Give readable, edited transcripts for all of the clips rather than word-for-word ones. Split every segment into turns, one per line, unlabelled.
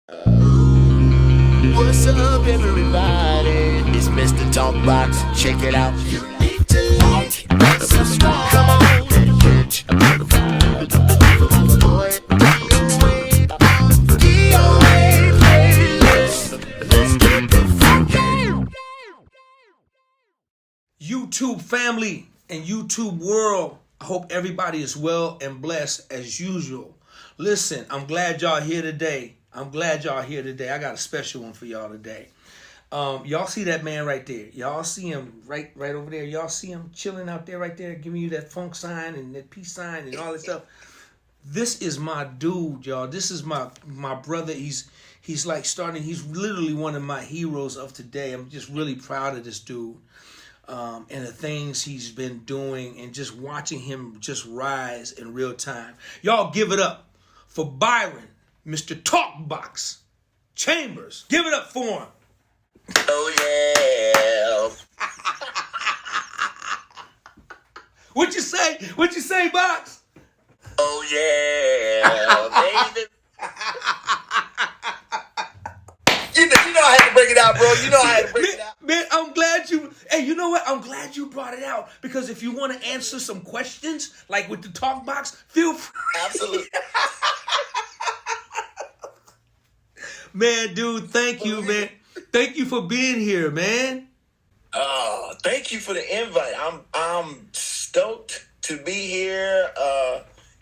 What's up, everybody? It's Mr. Talkbox. Check it out. You need to like and subscribe. Come on. Catch a motherfucker. DOA playlist. Let's get the funky.
YouTube family and YouTube world, I hope everybody is well and blessed as usual. Listen, I'm glad y'all here today. I got a special one for y'all today. Y'all see that man right there? Y'all see him right over there? Y'all see him chilling out there right there, giving you that funk sign and that peace sign and all that stuff? This is my dude, y'all. This is my brother. He's literally one of my heroes of today. I'm just really proud of this dude. And the things he's been doing and just watching him just rise in real time. Y'all give it up for Byron, Mr. Talkbox Chambers. Give it up for him.
Oh, yeah.
What you say, Box?
Oh, yeah, baby. You know I had to break it out, bro. You know I had to break it out.
Man, I'm glad you know what? I'm glad you brought it out, because if you want to answer some questions, like with the talk box, feel free.
Absolutely.
Man, dude, thank you, man. Thank you for being here, man.
Oh, thank you for the invite. I'm stoked to be here.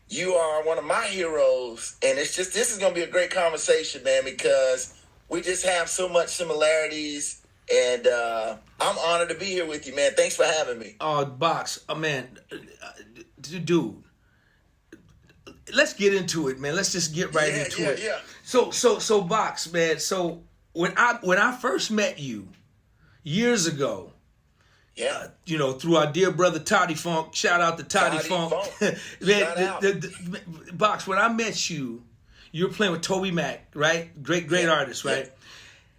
You are one of my heroes, and this is gonna be a great conversation, man, because we just have so much similarities, and I'm honored to be here with you, man. Thanks for having me.
Oh, Box, man, dude. Let's get into it, man. Let's just get right into it.
Yeah.
So, Box, man. So when I first met you years ago, through our dear brother Toddy Funk. Shout out to Toddy Funk. Man, Box, when I met you, you were playing with Toby Mac, right? Great artist, right?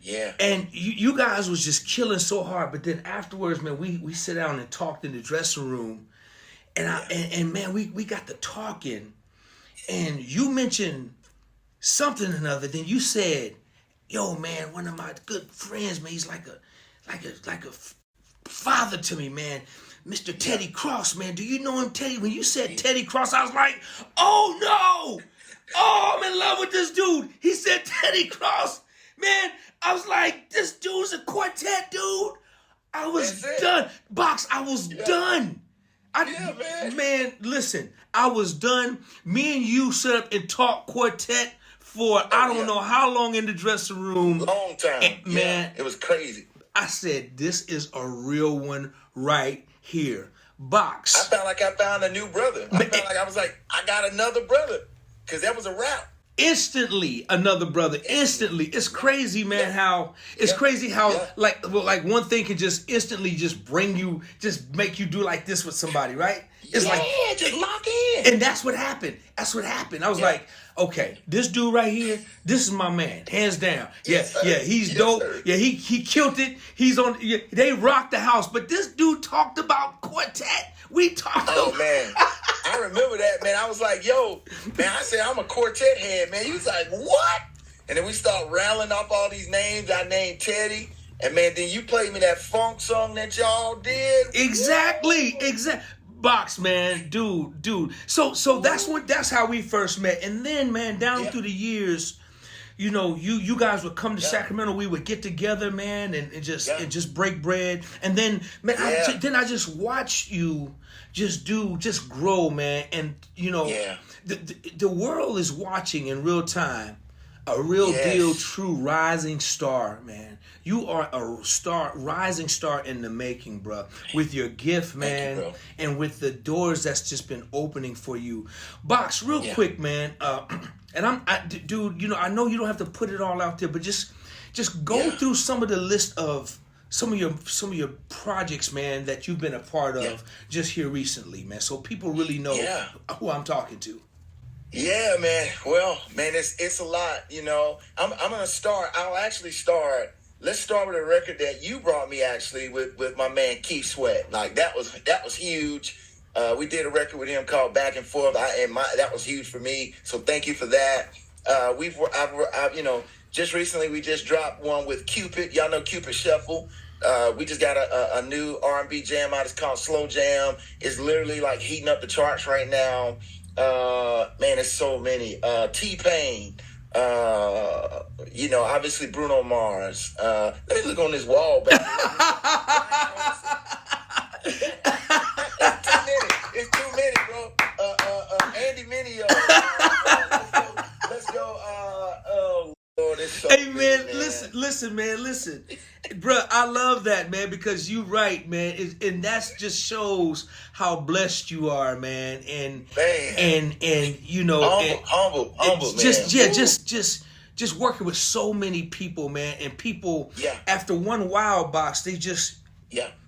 Yeah.
And you guys was just killing so hard, but then afterwards, man, we sit down and talked in the dressing room, and man, we got to talking, and you mentioned something or another. Then you said, "Yo, man, one of my good friends, man, he's like a father to me, man. Mr. Teddy Cross, man. Do you know him, Teddy?" When you said Teddy Cross, I was like, "Oh no! Oh, I'm in love with this dude." He said Teddy Cross, man. I was like, this dude's a quartet, dude. I was done, Box. I was done. Man, listen, I was done. Me and you sat up and talked quartet for I don't know how long in the dressing room.
Long time,
and, man.
It was crazy.
I said, this is a real one right here. Box.
I felt like I found a new brother. I got another brother, because that was a wrap.
Instantly, another brother. Instantly. It's crazy, man, how like one thing can just instantly just bring you, just make you do like this with somebody, right? It's
just lock in.
And that's what happened. I was like, okay, this dude right here, this is my man, hands down. He's dope. Sir. Yeah, he killed it. He's on. Yeah, they rocked the house. But this dude talked about quartet. We talked.
Oh man, I remember that, man. I was like, yo, man. I said I'm a quartet head, man. He was like, what? And then we start rattling off all these names. I named Teddy. And man, then you played me that funk song that y'all did.
Exactly. Box, man, dude. So that's how we first met. And then, man, down through the years, you guys would come to Sacramento. We would get together, man, and just break bread. And then, man, I just watch you just grow, man. And the world is watching in real time. A real deal, true rising star, man. You are a rising star in the making, bro. With your gift, man, and with the doors that's just been opening for you. Box, real quick, man. Dude, I know you don't have to put it all out there, but just go through some of the list of some of your projects, man, that you've been a part of just here recently, man, so people really know who I'm talking to.
Yeah, man. Well, man, it's a lot, I'm gonna start. I'll actually start. Let's start with a record that you brought me, actually, with my man Keith Sweat. Like that was huge. We did a record with him called Back and Forth. That was huge for me. So thank you for that. just recently we just dropped one with Cupid. Y'all know Cupid Shuffle. We just got a new R&B jam out. It's called Slow Jam. It's literally like heating up the charts right now. Man, there's so many. T-Pain. Obviously Bruno Mars. Let me look on this wall back there. It's too many, bro. Andy Mineo. Let's go. Oh Lord, it's so
Hey
big,
man, listen, bro. I love that, man, because you right, man, and that's just shows how blessed you are, man, and
humble, man.
Just working with so many people, man, and people.
Yeah.
After one wild box, they just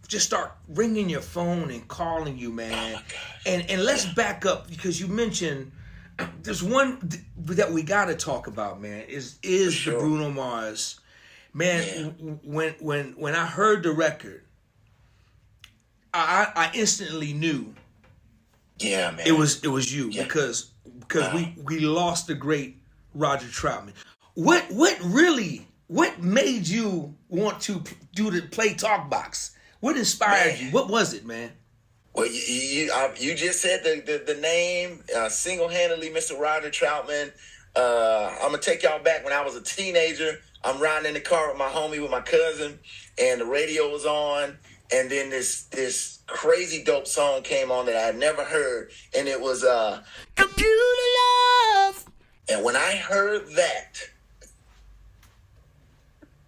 just
start ringing your phone and calling you, man.
Oh my gosh.
And let's back up because you mentioned. There's one that we got to talk about, man. Is the Bruno Mars, man? Yeah. When I heard the record, I instantly knew.
Yeah, man.
It was you because we lost the great Roger Troutman. What made you want to play Talkbox? What inspired you? What was it, man?
Well, you just said the name, single-handedly, Mr. Roger Troutman. I'm going to take y'all back when I was a teenager. I'm riding in the car with my homie, with my cousin, and the radio was on, and then this crazy dope song came on that I had never heard, and it was Computer Love. And when I heard that,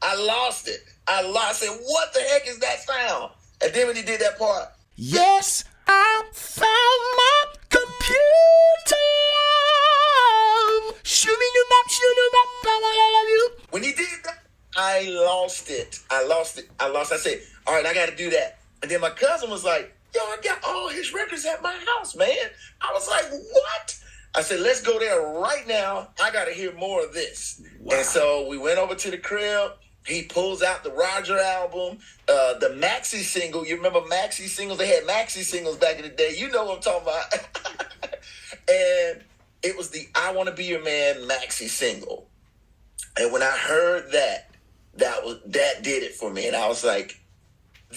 I lost it. I said, what the heck is that sound? And then when he did that part, yes, I found my computer. When he did that, I lost it. I said, all right, I got to do that. And then my cousin was like, yo, I got all his records at my house, man. I was like, what? I said, let's go there right now. I got to hear more of this. Wow. And so we went over to the crib. He pulls out the Roger album, the maxi single. You remember maxi singles? They had maxi singles back in the day. You know what I'm talking about. And it was the I Want to Be Your Man maxi single. And when I heard that did it for me. And I was like,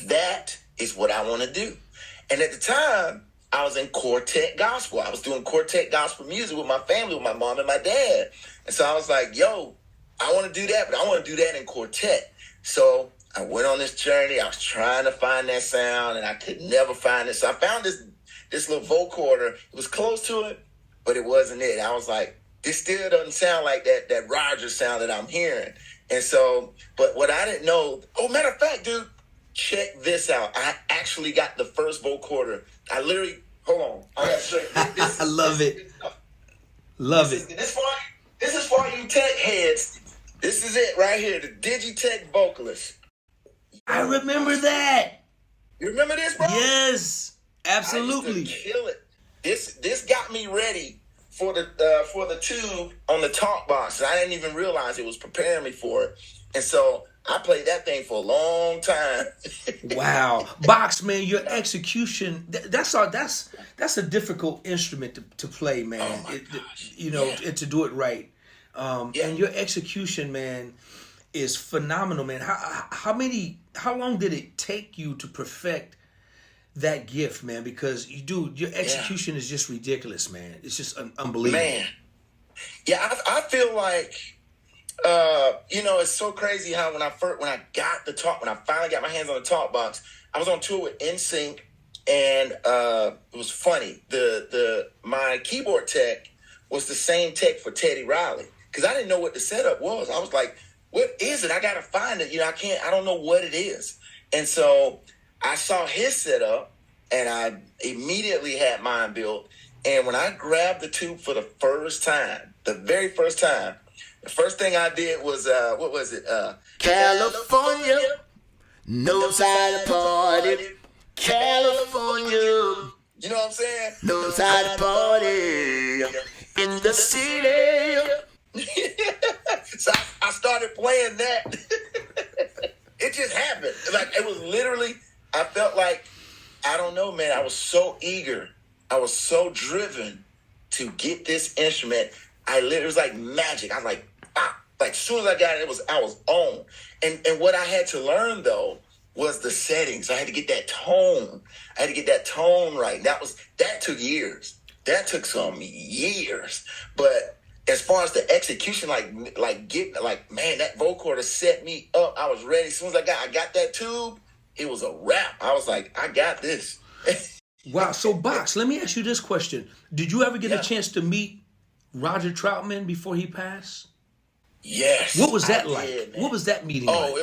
that is what I want to do. And at the time, I was in quartet gospel. I was doing quartet gospel music with my family, with my mom and my dad. And so I was like, yo, I want to do that, but I want to do that in quartet. So I went on this journey. I was trying to find that sound, and I could never find it. So I found this little vocoder. It was close to it, but it wasn't it. I was like, this still doesn't sound like that Roger sound that I'm hearing. And so, but what I didn't know, matter of fact, dude, check this out. I actually got the first vocoder. I literally, hold on. I got to show you.
I love it. Love it.
This is for you tech heads. This is it right here, the Digitech vocalist.
I remember that.
You remember this, bro?
Yes, absolutely.
I used to kill it. This got me ready for the tube on the Talkbox, and I didn't even realize it was preparing me for it. And so I played that thing for a long time.
Wow, Box, man, your execution, that's a difficult instrument to play, man.
Oh my gosh.
And to do it right. And your execution, man, is phenomenal, man. How long did it take you to perfect that gift, man? Because your execution is just ridiculous, man. It's just unbelievable.
Man. Yeah, I feel like, it's so crazy how when I finally got my hands on the Talkbox, I was on tour with NSYNC, and it was funny. My keyboard tech was the same tech for Teddy Riley. Because I didn't know what the setup was. I was like, what is it? I got to find it. I don't know what it is. And so I saw his setup, and I immediately had mine built. And when I grabbed the tube for the very first time, the first thing I did was, what was it? California knows how to party. California. You know what I'm saying? Knows how to party in the city. So I started playing that. It just happened. Like, it was literally, I felt like, I don't know, man. I was so eager. I was so driven to get this instrument. It was like magic. I was like, Like, as soon as I got it, I was on. And what I had to learn, though, was the settings. I had to get that tone. I had to get that tone right. That took years. That took some years. But as far as the execution, man, that vocoder set me up. I was ready. As soon as I got that tube, it was a wrap. I was like, I got this.
Wow. So, Box, let me ask you this question. Did you ever get a chance to meet Roger Troutman before he passed?
Yes.
What was that like? Did, what was that meeting like?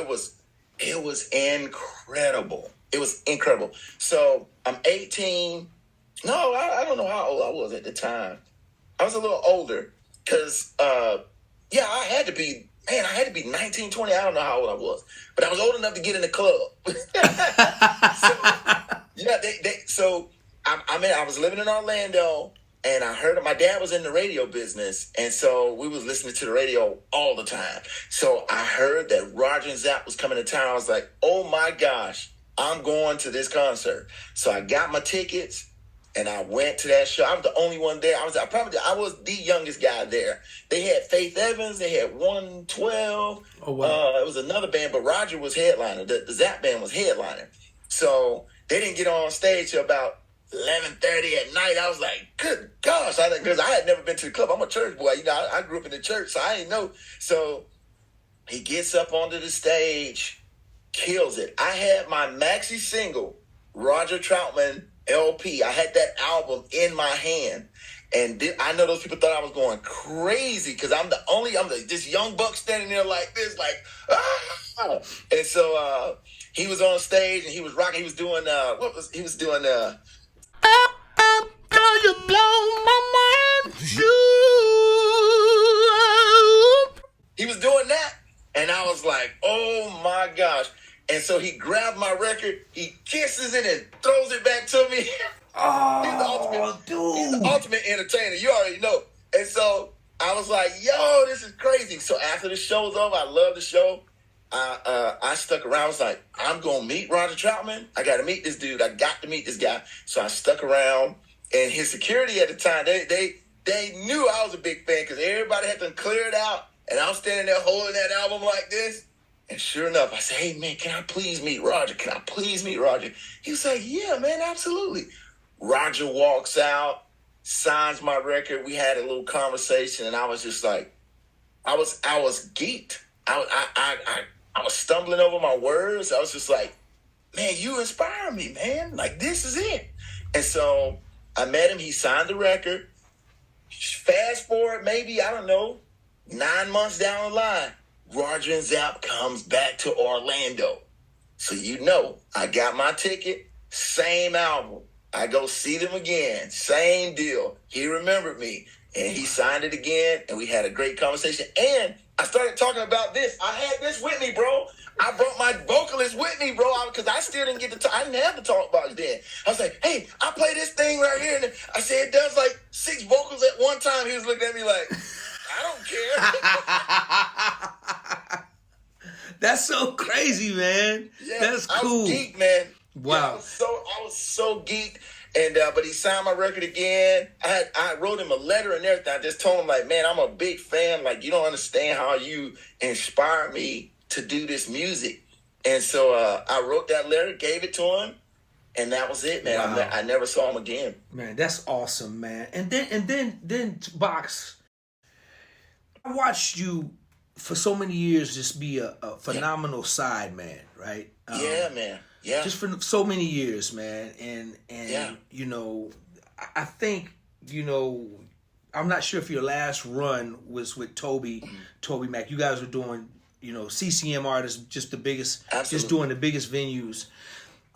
It was incredible. It was incredible. So I'm 18. No, I don't know how old I was at the time. I was a little older because, I had to be 19, 20. I don't know how old I was, but I was old enough to get in the club. I was living in Orlando, and I heard my dad was in the radio business, and so we was listening to the radio all the time. So I heard that Roger and Zapp was coming to town. I was like, oh my gosh, I'm going to this concert. So I got my tickets, and I went to that show. I was the only one there. I was the youngest guy there. They had Faith Evans. They had 112.
Oh wow!
It was another band, but Roger was headliner. The Zapp band was headliner. So they didn't get on stage till about 11:30 at night. I was like, good gosh, because I had never been to the club. I'm a church boy. I grew up in the church, so I didn't know. So he gets up onto the stage, kills it. I had my maxi single, Roger Troutman LP. I had that album in my hand. And I know those people thought I was going crazy because I'm this young buck standing there like this, like, ah! And so he was on stage and he was rocking. He was doing,
Girl, you blow my mind.
He was doing that. And I was like, oh my gosh. And so he grabbed my record, he kisses it and throws it back to me.
Oh,
He's the ultimate entertainer. You already know. And so I was like, yo, this is crazy. So after the show's over, I love the show. I stuck around. I was like, I'm going to meet Roger Troutman. I got to meet this dude. I got to meet this guy. So I stuck around. And his security at the time, they knew I was a big fan because everybody had to clear it out. And I'm standing there holding that album like this. And sure enough, I said, hey, man, can I please meet Roger? Can I please meet Roger? He was like, yeah, man, absolutely. Roger walks out, signs my record. We had a little conversation, and I was just like, I was geeked. I was stumbling over my words. I was just like, man, you inspire me, man. Like, this is it. And so I met him. He signed the record. Fast forward, maybe, I don't know, 9 months down the line, Roger and Zapp comes back to Orlando. So I got my ticket, same album. I go see them again, same deal. He remembered me, and he signed it again, and we had a great conversation. And I started talking about this. I had this with me, bro. I brought my vocalist with me, bro, because I still didn't get to talk. I didn't have the talk box then. I was like, hey, I play this thing right here. And I said, it does like 6 vocals at one time. He was looking at me like, I don't care.
That's so crazy, man.
Yeah,
that's cool.
I was geeked, man.
Wow.
Yeah, I was so geeked. And but he signed my record again. I wrote him a letter and everything. I just told him, like, man, I'm a big fan. Like, you don't understand how you inspire me to do this music. And so I wrote that letter, gave it to him, and that was it, man.
Wow.
I never saw him again.
Man, that's awesome, man. And then Box, I watched you for so many years just be a phenomenal side man, right?
Yeah, man. Yeah.
Just for so many years, man. And I think, I'm not sure if your last run was with Toby Mac. You guys were doing, CCM artists, just the biggest,
Absolutely.
just doing the biggest venues.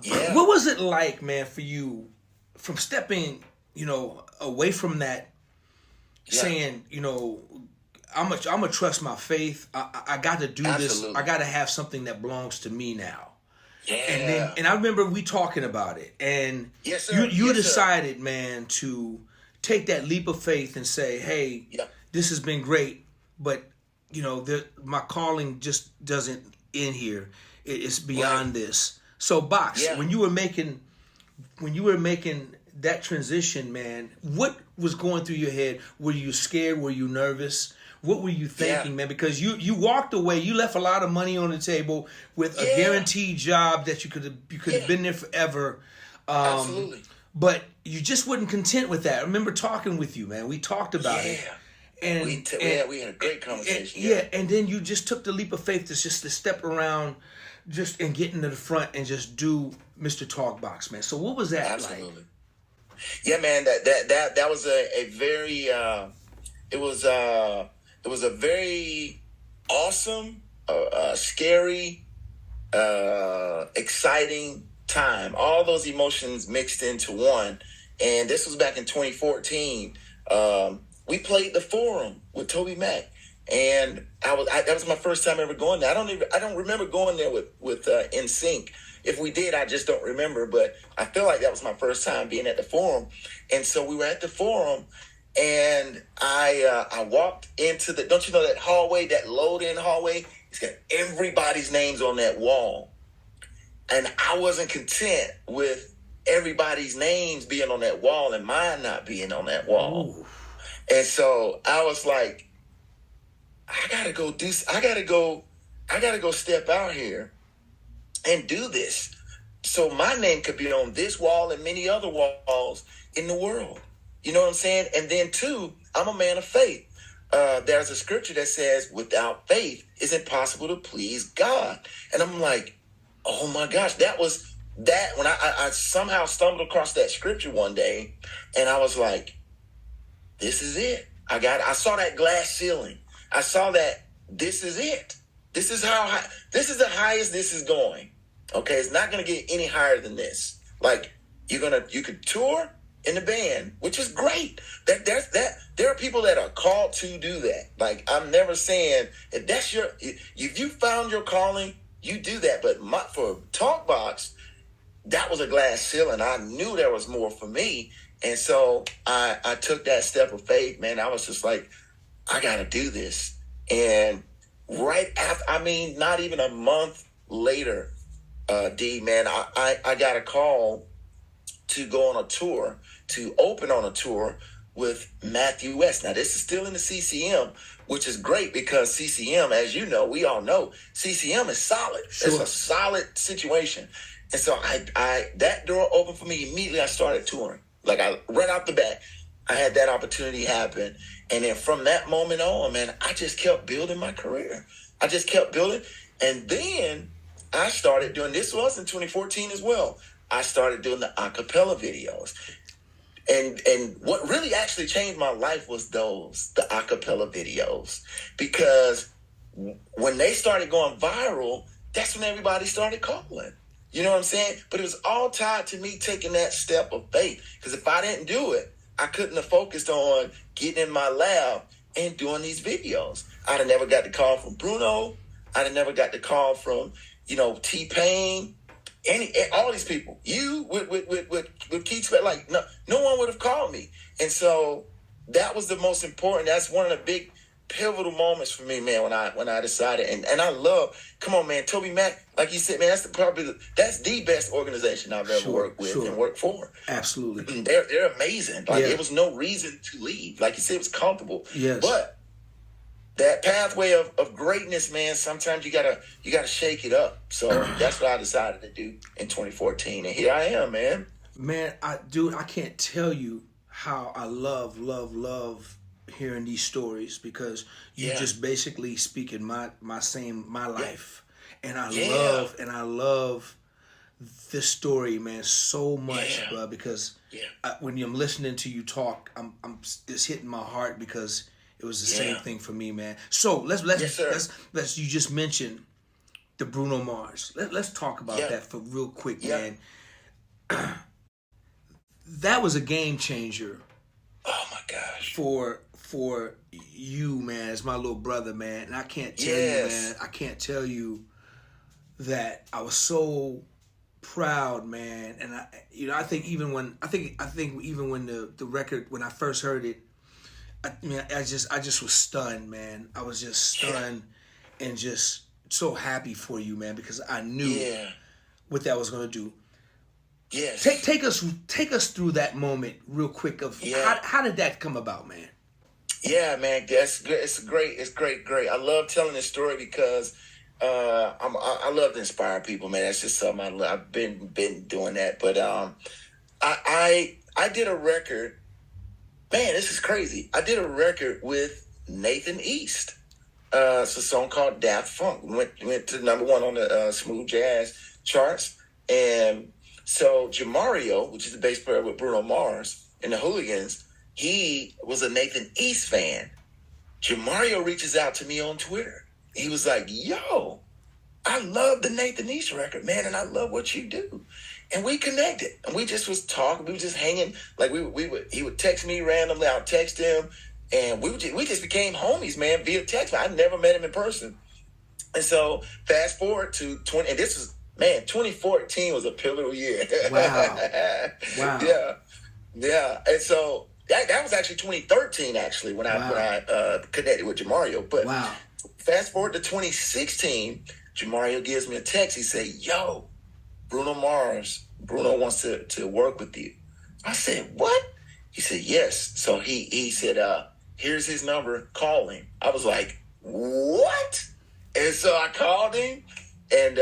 Yeah.
What was it like, man, for you from stepping, away from that, saying, I'm gonna trust my faith. I got to do
Absolutely.
this. I got to have something that belongs to me now.
Yeah.
And I remember we talking about it, and
yes, sir.
you decided, man, to take that leap of faith and say, hey, this has been great, but my calling just doesn't end here. It's beyond this. So, Box, when you were making that transition, man, what was going through your head? Were you scared? Were you nervous? What were you thinking, man? Because you walked away, you left a lot of money on the table with a guaranteed job that you could have been there forever.
Absolutely.
But you just wasn't content with that. I remember talking with you, man. We talked about it. And
we had a great conversation.
And then you just took the leap of faith to step around and get into the front and just do Mr. Talkbox, man. So what was that like?
Yeah, man, that was a very it was a very awesome, scary, exciting time. All those emotions mixed into one. And this was back in 2014. We played the Forum with Toby Mac, and that was my first time ever going there. I don't remember going there with NSYNC. If we did, I just don't remember. But I feel like that was my first time being at the Forum, and so we were at the Forum, and I walked into don't you know that hallway, that load-in hallway? It's got everybody's names on that wall, and I wasn't content with everybody's names being on that wall and mine not being on that wall. Ooh. And so I was like, I gotta go step out here and do this. So my name could be on this wall and many other walls in the world. You know what I'm saying? And then two, I'm a man of faith. There's a scripture that says, without faith, it's impossible to please God. And I'm like, oh my gosh, that was that when I somehow stumbled across that scripture one day, and I was like, this is it. I saw that glass ceiling. I saw that this is it. This is the highest this is going. Okay, it's not gonna get any higher than this. Like you could tour in the band, which is great. There are people that are called to do that. Like I'm never saying if you found your calling, you do that. But for Talkbox, that was a glass ceiling. I knew there was more for me. And so I took that step of faith, man. I was just like, I got to do this. And right after, not even a month later, D, man, I got a call to go on a tour, to open on a tour with Matthew West. Now, this is still in the CCM, which is great because CCM, as you know, we all know, CCM is solid. Sure. It's a solid situation. And so that door opened for me. Immediately, I started touring. Like right out the bat, I had that opportunity happen. And then from that moment on, man, I just kept building my career. I just kept building. And then I started doing, this was in 2014 as well. I started doing the acapella videos. And what really actually changed my life was the acapella videos. Because when they started going viral, that's when everybody started calling. You know what I'm saying? But it was all tied to me taking that step of faith. Because if I didn't do it, I couldn't have focused on getting in my lab and doing these videos. I'd have never got the call from Bruno. I'd have never got the call from, T-Pain, all these people. You with Keith Sweat, like no one would have called me. And so that was the most important. That's one of the big pivotal moments for me, man, when I decided, and I love, come on, man, Toby Mac, like you said, man, that's the best organization I've ever worked with and worked for.
Absolutely.
They're amazing. Like there was no reason to leave. Like you said, it was comfortable.
Yes.
But that pathway of greatness, man, sometimes you gotta shake it up. So that's what I decided to do in 2014. And here I am, man.
Man, I can't tell you how I love hearing these stories, because you just basically speaking my life, and I love this story, man, so much, bro, because when I'm listening to you talk, it's hitting my heart, because it was the same thing for me, man. So let's you just mentioned the Bruno Mars. Let's talk about that for real quick, man. That was a game changer.
Oh my gosh.
For you, man, as my little brother, man. And I can't tell you, man, I can't tell you that I was so proud, man. And I think even when the record, when I first heard it, I just was stunned, man. I was just stunned and just so happy for you, man, because I knew what that was going to do.
Yes.
Take us through that moment real quick of how did that come about, man?
Yeah, man, that's good. It's great. It's great. I love telling this story because I love to inspire people, man. That's just something I love. I've been doing that. But I did a record. Man, this is crazy. I did a record with Nathan East. It's a song called Daft Funk. Went to #1 on the smooth jazz charts. And so Jamario, which is the bass player with Bruno Mars and the Hooligans, he was a Nathan East fan. Jamario reaches out to me on Twitter. He was like, yo, I love the Nathan East record, man, and I love what you do. And we connected. And we just was talking. We were just hanging. Like he would text me randomly. I'll text him. And we just became homies, man, via text. I never met him in person. And so fast forward to 2014 was a pivotal year.
Wow. Wow.
Yeah. And so that was actually 2013, actually, when I connected with Jamario. But
wow.
Fast forward to 2016, Jamario gives me a text. He said, yo, Bruno wants to work with you. I said, what? He said, yes. So he said, here's his number, call him. I was like, what? And so I called him, and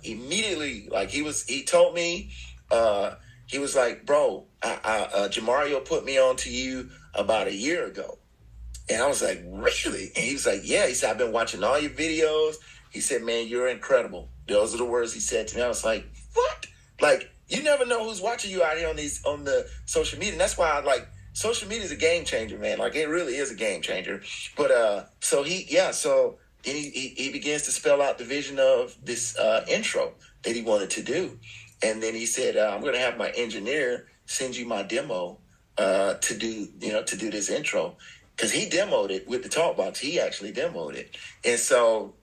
immediately, like he told me, he was like, bro, Jamario put me on to you about a year ago. And I was like, really? And he was like, yeah. He said, I've been watching all your videos. He said, man, you're incredible. Those are the words he said to me. I was like, what? Like, you never know who's watching you out here on the social media. And that's why I like social media is a game changer, man. Like, it really is a game changer. But so then he begins to spell out the vision of this intro that he wanted to do. And then he said, I'm going to have my engineer send you my demo to do this intro. Because he demoed it with the Talkbox. He actually demoed it. And so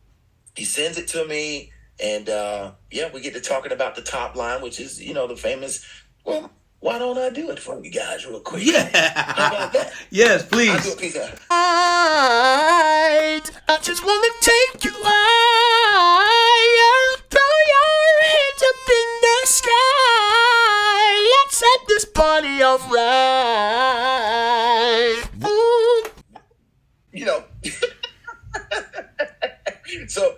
he sends it to me. And we get to talking about the top line, which is, the famous, well, why don't I do it for you guys real quick?
Yeah.
How about that?
Yes, please.
I'll do a piece of it.
I just want to take you higher, throw your hands up in the sky. Let's set this party off right.
So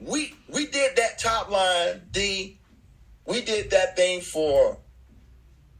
we did that top line, D. We did that thing for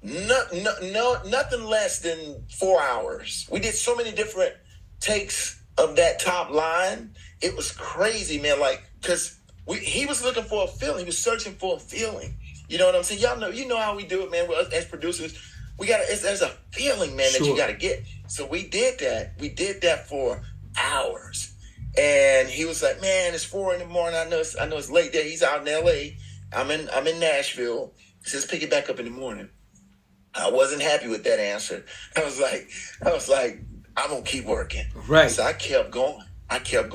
nothing less than 4 hours. We did so many different takes of that top line. It was crazy, man. Like, because he was looking for a feeling. He was searching for a feeling. You know what I'm saying? Y'all know, how we do it, man. As producers, there's a feeling, man, that you got to get. So we did that. We did that for hours. And he was like, man, it's 4 a.m. I know it's late there. He's out in L.A. I'm in Nashville. He says, pick it back up in the morning. I wasn't happy with that answer. I was like, I'm going to keep working.
Right.
So I kept going. I kept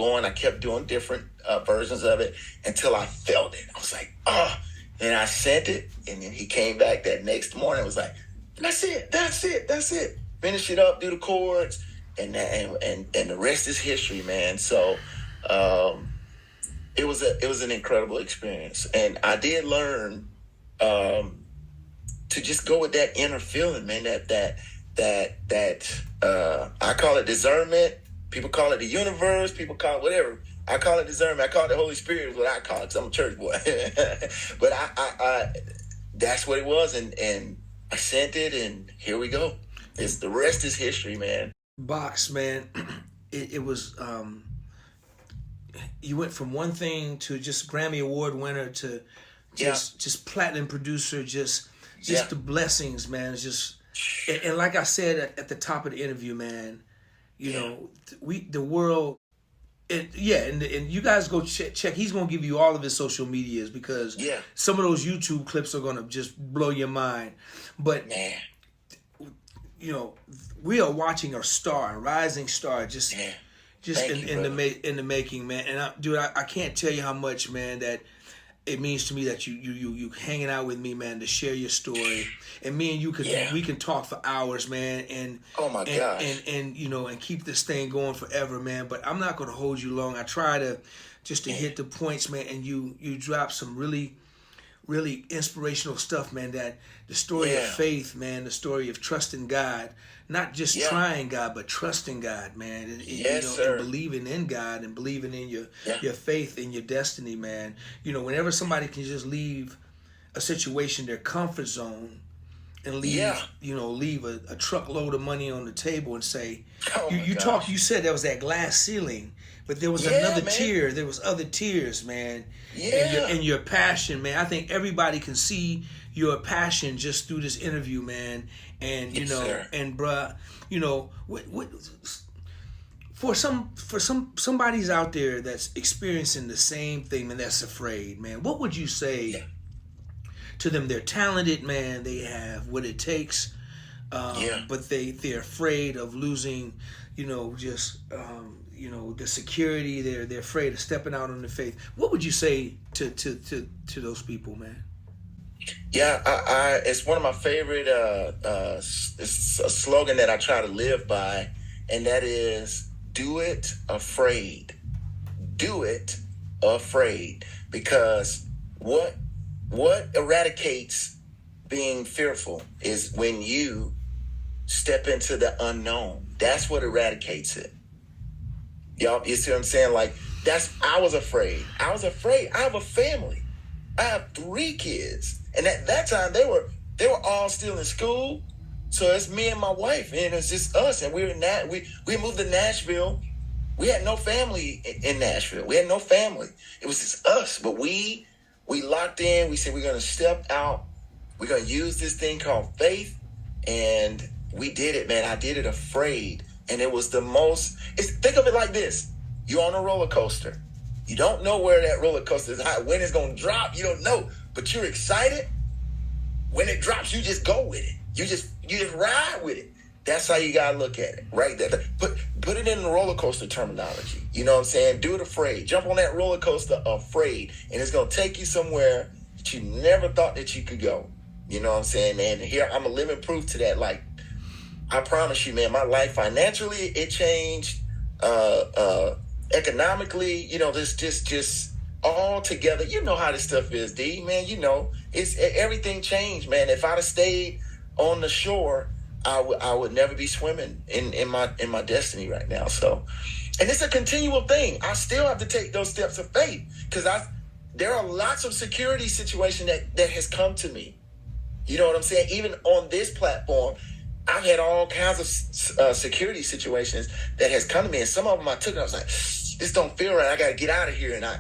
doing different versions of it until I felt it. I was like, oh. And I sent it. And then he came back that next morning and was like, that's it. Finish it up, do the chords. And the rest is history, man. So it was an incredible experience. And I did learn to just go with that inner feeling, man, that I call it discernment. People call it the universe. People call it whatever. I call it discernment. I call it the Holy Spirit is what I call it, because I'm a church boy. But I that's what it was. And I sent it, and here we go. The rest is history, man.
Box, man, it was, you went from one thing to just Grammy Award winner to just platinum producer, just the blessings, man. It's just, and like I said at the top of the interview, man, the world, and you guys go check. He's gonna give you all of his social medias, because some of those YouTube clips are gonna just blow your mind. But
man,
we are watching a rising star, just in the making, man. And I can't tell you how much, man, that it means to me that you hanging out with me, man, to share your story. And me and you we can talk for hours, man. And
oh my gosh,
and keep this thing going forever, man. But I'm not going to hold you long. I try to hit the points, man. And you drop some really, really inspirational stuff, man. That the story of faith, man, the story of trusting God, not just trying God, but trusting God, man. And, and believing in God and believing in your faith and your destiny, man. You know, whenever somebody can just leave a situation, their comfort zone, and leave a truckload of money on the table and say, you said there was that glass ceiling, but there was another tier. There was other tiers, man. Yeah. And your passion, man. I think everybody can see your passion just through this interview, man. And and bruh, for somebody's out there that's experiencing the same thing and that's afraid, man, what would you say to them? They're talented, man. They have what it takes, but they're afraid of losing, the security. They're afraid of stepping out on the faith. What would you say to those people, man?
Yeah, I it's one of my favorite. It's a slogan that I try to live by, and that is, "Do it afraid." Do it afraid, because what eradicates being fearful is when you step into the unknown. That's what eradicates it. Y'all, you see what I'm saying? Like, I was afraid. I have a family. I have 3 kids. And at that time, they were all still in school. So it's me and my wife, and it's just us. And we moved to Nashville. We had no family in Nashville. We had no family. It was just us. But we locked in. We said, we're going to step out. We're going to use this thing called faith. And we did it, man. I did it afraid. And it was think of it like this. You're on a roller coaster. You don't know where that roller coaster is, when it's going to drop. You don't know, but you're excited. When it drops, you just go with it. You just ride with it. That's how you got to look at it, right? Put it in the roller coaster terminology. You know what I'm saying? Do it afraid. Jump on that roller coaster afraid, and it's going to take you somewhere that you never thought that you could go. You know what I'm saying? And here, I'm a living proof to that. Like, I promise you, man, my life financially, it changed. Economically, this just all together. You know how this stuff is, D, man. It's everything changed, man. If I'd have stayed on the shore, I would never be swimming in my destiny right now. So, and it's a continual thing. I still have to take those steps of faith, because there are lots of security situations that has come to me. You know what I'm saying? Even on this platform, I've had all kinds of security situations that has come to me, and some of them I took, and I was like, this don't feel right. I got to get out of here. And I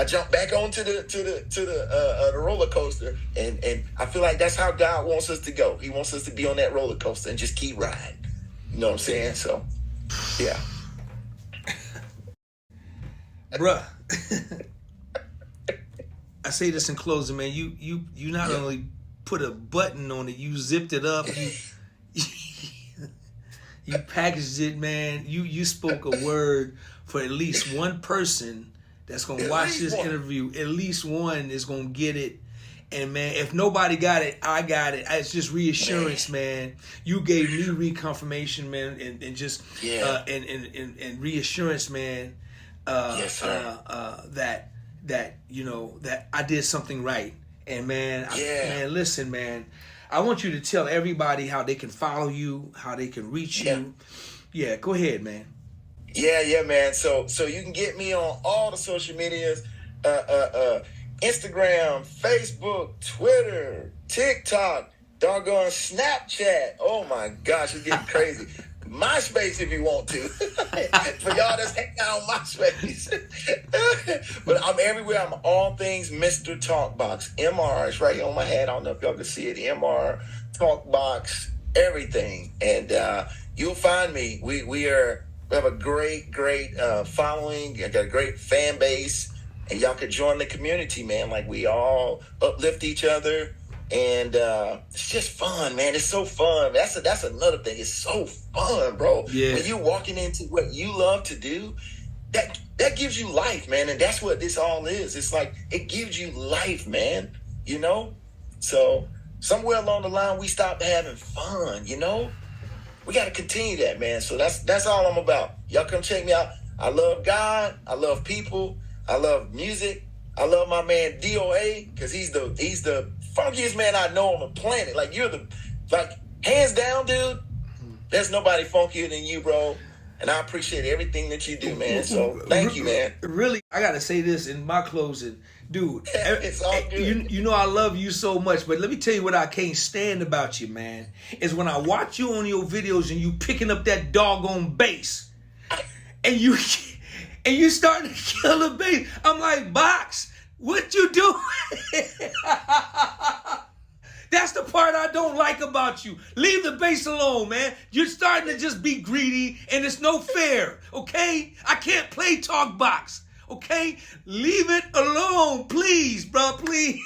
jumped back onto the roller coaster, and I feel like that's how God wants us to go. He wants us to be on that roller coaster and just keep riding. You know what I'm saying? So, yeah,
bruh. I say this in closing, man. You not only put a button on it, you zipped it up, you packaged it, man. You spoke a word for at least one person that's gonna watch this interview. At least one is gonna get it. And man, if nobody got it, I got it. It's just reassurance, man. You gave me reconfirmation, man, and just and reassurance, man.
Yes, sir.
That I did something right. And man, listen, man, I want you to tell everybody how they can follow you, how they can reach you. Yeah, go ahead, man.
Yeah, man. So you can get me on all the social medias, Instagram, Facebook, Twitter, TikTok, doggone Snapchat. Oh my gosh, it's getting crazy. MySpace if you want to. For y'all that's hanging out on MySpace. But I'm everywhere. I'm all things Mr. Talkbox. MR is right here on my hat. I don't know if y'all can see it. MR, Talkbox, everything. And you'll find me. We have a great following. I got a great fan base. And y'all could join the community, man. Like, we all uplift each other. And it's just fun, man. It's so fun. That's another thing. It's so fun, bro. Yeah. When you're walking into what you love to do, that gives you life, man. And that's what this all is. It's like, it gives you life, man. So somewhere along the line, we stopped having fun. We got to continue that, man. So that's all I'm about. Y'all come check me out. I love God. I love people. I love music. I love my man DOA because he's the funkiest man I know on the planet. Like you're hands down, dude. There's nobody funkier than you, bro. And I appreciate everything that you do, man. So thank you, man.
Really, I gotta say this in my closing, dude.
It's all good.
You know I love you so much, but let me tell you what I can't stand about you, man. Is when I watch you on your videos and you picking up that doggone bass, and you starting to kill the bass. I'm like, Box, what you doing? That's the part I don't like about you. Leave the bass alone, man. You're starting to just be greedy, and it's no fair, okay? I can't play talk box, okay? Leave it alone, please, bro, please.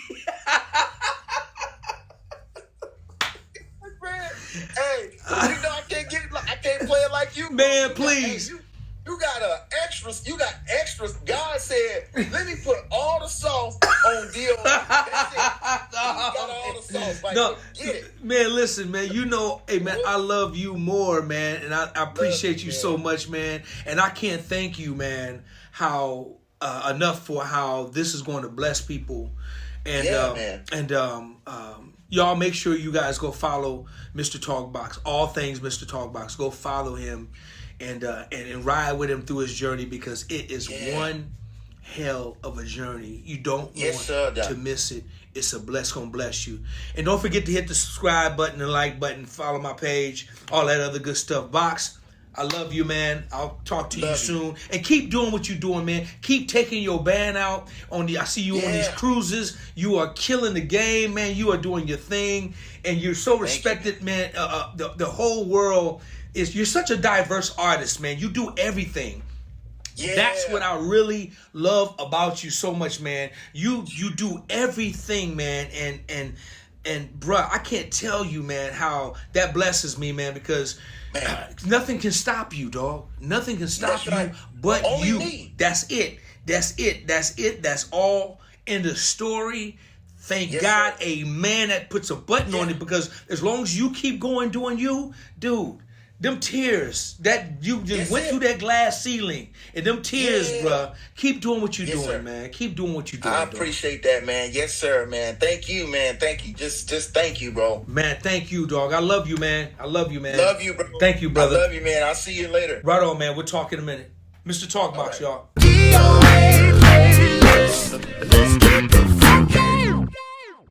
Hey, you know I can't get it. I can't play it like you,
man. Please.
You got extras. You got extras. God said, "Let me put all the sauce on DOA." That's it. You got all the sauce. Like,
no,
get it,
man. Listen, man. You know, hey, man. I love you more, man, and I appreciate you so much, man. And I can't thank you, man. How enough for how this is going to bless people, and y'all make sure you guys go follow Mr Talkbox. All things Mr Talkbox. Go follow him. And ride with him through his journey because it is one hell of a journey. You don't want to miss it. It's gonna bless you. And don't forget to hit the subscribe button, the like button, follow my page, all that other good stuff. Box, I love you, man. I'll talk to you soon. And keep doing what you're doing, man. Keep taking your band out I see you on these cruises. You are killing the game, man. You are doing your thing, and you're so respected, man. The whole world. You're such a diverse artist, man. You do everything. Yeah. That's what I really love about you so much, man. You do everything, man. And bruh, I can't tell you, man, how that blesses me, man, because nothing can stop you, dog. Nothing can stop you but only you. Me. That's it. That's all in the story. Thank God, amen. That puts a button on it because as long as you keep going doing you, dude, them tears that you just went through that glass ceiling, and them tears, bruh, keep doing what you're doing, man. Keep doing what you're doing.
I appreciate that, man. Yes, sir, man. Thank you, man. Thank you. Just thank you, bro.
Man, thank you, dog. I love you, man.
Love you, bro.
Thank you, brother.
I love you, man. I'll see you later.
Right on, man. We'll talk in a minute. Mr. Talkbox, y'all.
DOA playlist. Let's get the